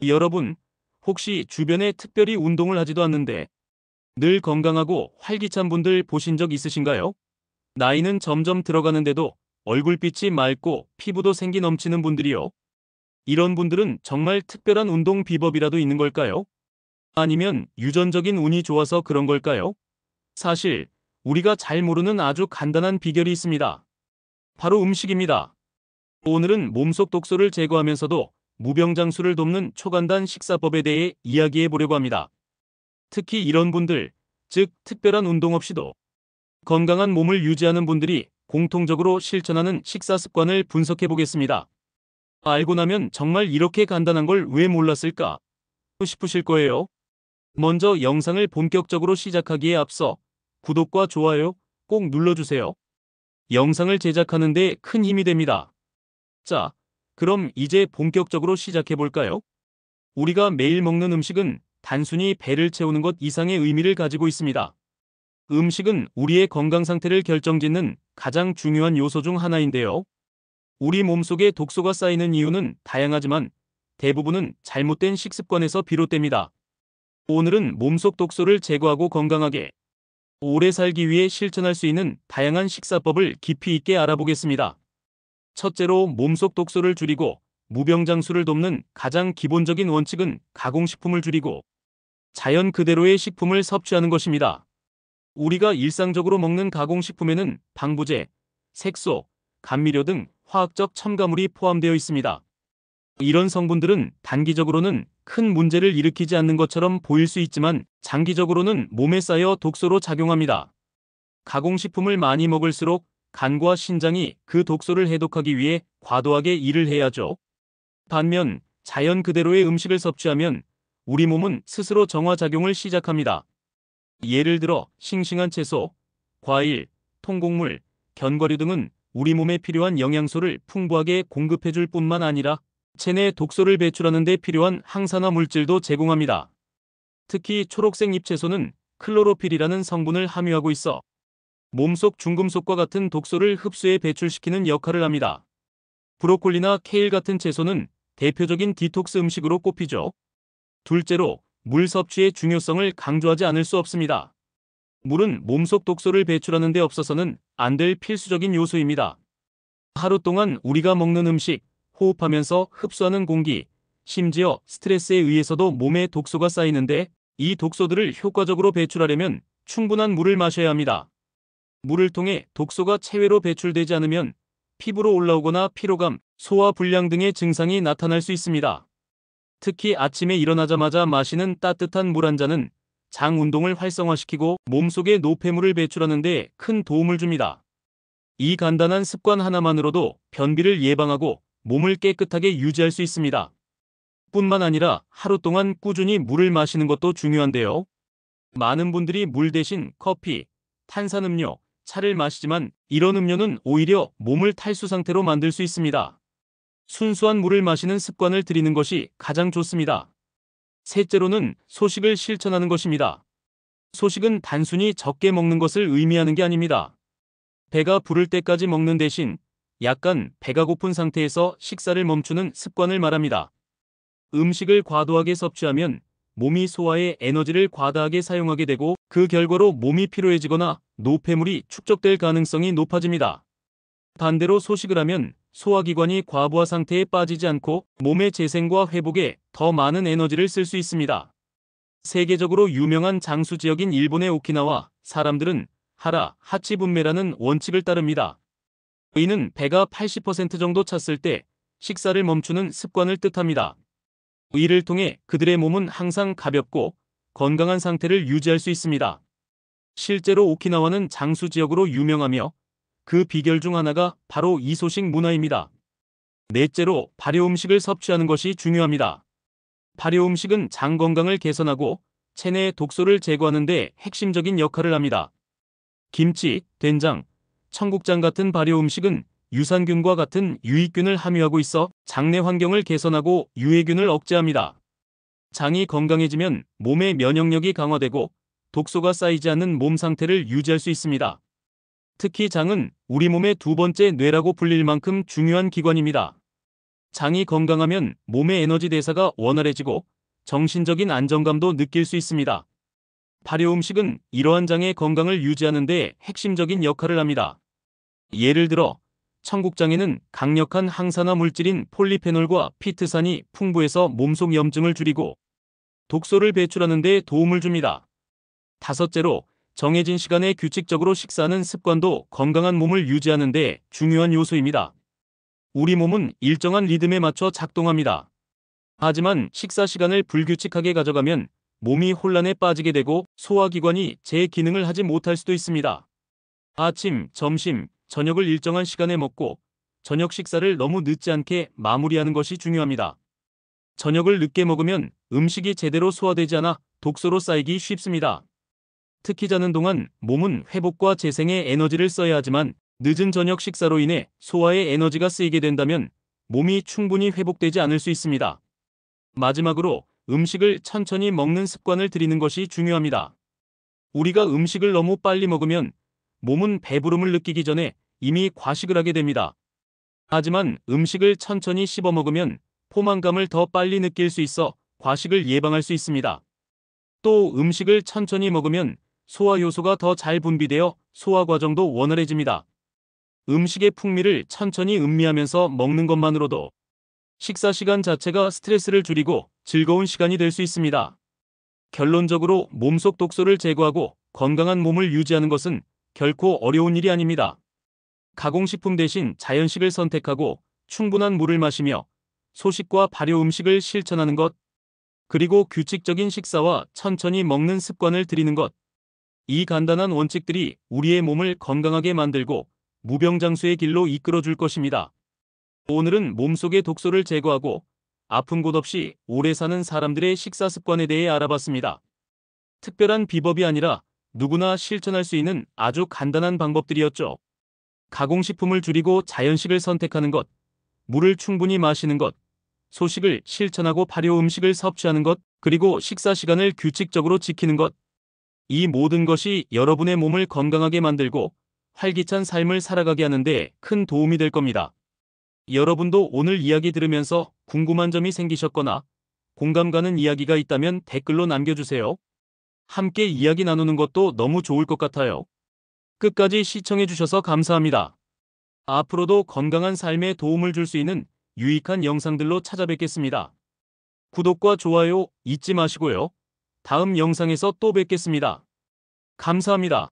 여러분, 혹시 주변에 특별히 운동을 하지도 않는데 늘 건강하고 활기찬 분들 보신 적 있으신가요? 나이는 점점 들어가는데도 얼굴빛이 맑고 피부도 생기 넘치는 분들이요. 이런 분들은 정말 특별한 운동 비법이라도 있는 걸까요? 아니면 유전적인 운이 좋아서 그런 걸까요? 사실 우리가 잘 모르는 아주 간단한 비결이 있습니다. 바로 음식입니다. 오늘은 몸속 독소를 제거하면서도 무병장수를 돕는 초간단 식사법에 대해 이야기해 보려고 합니다. 특히 이런 분들, 즉 특별한 운동 없이도 건강한 몸을 유지하는 분들이 공통적으로 실천하는 식사 습관을 분석해 보겠습니다. 알고 나면 정말 이렇게 간단한 걸 왜 몰랐을까 싶으실 거예요. 먼저 영상을 본격적으로 시작하기에 앞서 구독과 좋아요 꼭 눌러주세요. 영상을 제작하는 데 큰 힘이 됩니다. 자, 그럼 이제 본격적으로 시작해 볼까요? 우리가 매일 먹는 음식은 단순히 배를 채우는 것 이상의 의미를 가지고 있습니다. 음식은 우리의 건강 상태를 결정짓는 가장 중요한 요소 중 하나인데요. 우리 몸속에 독소가 쌓이는 이유는 다양하지만 대부분은 잘못된 식습관에서 비롯됩니다. 오늘은 몸속 독소를 제거하고 건강하게 오래 살기 위해 실천할 수 있는 다양한 식사법을 깊이 있게 알아보겠습니다. 첫째로 몸속 독소를 줄이고 무병장수를 돕는 가장 기본적인 원칙은 가공식품을 줄이고 자연 그대로의 식품을 섭취하는 것입니다. 우리가 일상적으로 먹는 가공식품에는 방부제, 색소, 감미료 등 화학적 첨가물이 포함되어 있습니다. 이런 성분들은 단기적으로는 큰 문제를 일으키지 않는 것처럼 보일 수 있지만 장기적으로는 몸에 쌓여 독소로 작용합니다. 가공식품을 많이 먹을수록 간과 신장이 그 독소를 해독하기 위해 과도하게 일을 해야죠. 반면 자연 그대로의 음식을 섭취하면 우리 몸은 스스로 정화작용을 시작합니다. 예를 들어 싱싱한 채소, 과일, 통곡물, 견과류 등은 우리 몸에 필요한 영양소를 풍부하게 공급해줄 뿐만 아니라 체내 독소를 배출하는 데 필요한 항산화 물질도 제공합니다. 특히 초록색 잎채소는 클로로필이라는 성분을 함유하고 있어 몸속 중금속과 같은 독소를 흡수해 배출시키는 역할을 합니다. 브로콜리나 케일 같은 채소는 대표적인 디톡스 음식으로 꼽히죠. 둘째로, 물 섭취의 중요성을 강조하지 않을 수 없습니다. 물은 몸속 독소를 배출하는 데 없어서는 안 될 필수적인 요소입니다. 하루 동안 우리가 먹는 음식, 호흡하면서 흡수하는 공기, 심지어 스트레스에 의해서도 몸에 독소가 쌓이는데 이 독소들을 효과적으로 배출하려면 충분한 물을 마셔야 합니다. 물을 통해 독소가 체외로 배출되지 않으면 피부로 올라오거나 피로감, 소화불량 등의 증상이 나타날 수 있습니다. 특히 아침에 일어나자마자 마시는 따뜻한 물 한 잔은 장 운동을 활성화시키고 몸속에 노폐물을 배출하는 데 큰 도움을 줍니다. 이 간단한 습관 하나만으로도 변비를 예방하고 몸을 깨끗하게 유지할 수 있습니다. 뿐만 아니라 하루 동안 꾸준히 물을 마시는 것도 중요한데요. 많은 분들이 물 대신 커피, 탄산음료, 차를 마시지만 이런 음료는 오히려 몸을 탈수 상태로 만들 수 있습니다. 순수한 물을 마시는 습관을 들이는 것이 가장 좋습니다. 셋째로는 소식을 실천하는 것입니다. 소식은 단순히 적게 먹는 것을 의미하는 게 아닙니다. 배가 부를 때까지 먹는 대신 약간 배가 고픈 상태에서 식사를 멈추는 습관을 말합니다. 음식을 과도하게 섭취하면 몸이 소화에 에너지를 과다하게 사용하게 되고 그 결과로 몸이 피로해지거나 노폐물이 축적될 가능성이 높아집니다. 반대로 소식을 하면 소화기관이 과부하 상태에 빠지지 않고 몸의 재생과 회복에 더 많은 에너지를 쓸 수 있습니다. 세계적으로 유명한 장수 지역인 일본의 오키나와 사람들은 하라, 하치 분매라는 원칙을 따릅니다. 이는 배가 80% 정도 찼을 때 식사를 멈추는 습관을 뜻합니다. 이를 통해 그들의 몸은 항상 가볍고 건강한 상태를 유지할 수 있습니다. 실제로 오키나와는 장수 지역으로 유명하며 그 비결 중 하나가 바로 이 소식 문화입니다. 넷째로, 발효 음식을 섭취하는 것이 중요합니다. 발효 음식은 장 건강을 개선하고 체내의 독소를 제거하는 데 핵심적인 역할을 합니다. 김치, 된장, 청국장 같은 발효 음식은 유산균과 같은 유익균을 함유하고 있어 장내 환경을 개선하고 유해균을 억제합니다. 장이 건강해지면 몸의 면역력이 강화되고 독소가 쌓이지 않는 몸 상태를 유지할 수 있습니다. 특히 장은 우리 몸의 두 번째 뇌라고 불릴 만큼 중요한 기관입니다. 장이 건강하면 몸의 에너지 대사가 원활해지고 정신적인 안정감도 느낄 수 있습니다. 발효 음식은 이러한 장의 건강을 유지하는 데 핵심적인 역할을 합니다. 예를 들어 청국장에는 강력한 항산화 물질인 폴리페놀과 피트산이 풍부해서 몸속 염증을 줄이고 독소를 배출하는 데 도움을 줍니다. 다섯째로, 정해진 시간에 규칙적으로 식사하는 습관도 건강한 몸을 유지하는 데 중요한 요소입니다. 우리 몸은 일정한 리듬에 맞춰 작동합니다. 하지만 식사 시간을 불규칙하게 가져가면 몸이 혼란에 빠지게 되고 소화기관이 제 기능을 하지 못할 수도 있습니다. 아침, 점심, 저녁을 일정한 시간에 먹고 저녁 식사를 너무 늦지 않게 마무리하는 것이 중요합니다. 저녁을 늦게 먹으면 음식이 제대로 소화되지 않아 독소로 쌓이기 쉽습니다. 특히 자는 동안 몸은 회복과 재생에 에너지를 써야 하지만 늦은 저녁 식사로 인해 소화에 에너지가 쓰이게 된다면 몸이 충분히 회복되지 않을 수 있습니다. 마지막으로 음식을 천천히 먹는 습관을 들이는 것이 중요합니다. 우리가 음식을 너무 빨리 먹으면 몸은 배부름을 느끼기 전에 이미 과식을 하게 됩니다. 하지만 음식을 천천히 씹어 먹으면 포만감을 더 빨리 느낄 수 있어 과식을 예방할 수 있습니다. 또 음식을 천천히 먹으면 소화 효소가 더 잘 분비되어 소화 과정도 원활해집니다. 음식의 풍미를 천천히 음미하면서 먹는 것만으로도 식사 시간 자체가 스트레스를 줄이고 즐거운 시간이 될 수 있습니다. 결론적으로 몸속 독소를 제거하고 건강한 몸을 유지하는 것은 결코 어려운 일이 아닙니다. 가공식품 대신 자연식을 선택하고 충분한 물을 마시며 소식과 발효 음식을 실천하는 것, 그리고 규칙적인 식사와 천천히 먹는 습관을 들이는 것. 이 간단한 원칙들이 우리의 몸을 건강하게 만들고 무병장수의 길로 이끌어 줄 것입니다. 오늘은 몸속의 독소를 제거하고 아픈 곳 없이 오래 사는 사람들의 식사 습관에 대해 알아봤습니다. 특별한 비법이 아니라 누구나 실천할 수 있는 아주 간단한 방법들이었죠. 가공식품을 줄이고 자연식을 선택하는 것, 물을 충분히 마시는 것, 소식을 실천하고 발효 음식을 섭취하는 것, 그리고 식사 시간을 규칙적으로 지키는 것. 이 모든 것이 여러분의 몸을 건강하게 만들고 활기찬 삶을 살아가게 하는 데 큰 도움이 될 겁니다. 여러분도 오늘 이야기 들으면서 궁금한 점이 생기셨거나 공감 가는 이야기가 있다면 댓글로 남겨주세요. 함께 이야기 나누는 것도 너무 좋을 것 같아요. 끝까지 시청해주셔서 감사합니다. 앞으로도 건강한 삶에 도움을 줄 수 있는 유익한 영상들로 찾아뵙겠습니다. 구독과 좋아요 잊지 마시고요. 다음 영상에서 또 뵙겠습니다. 감사합니다.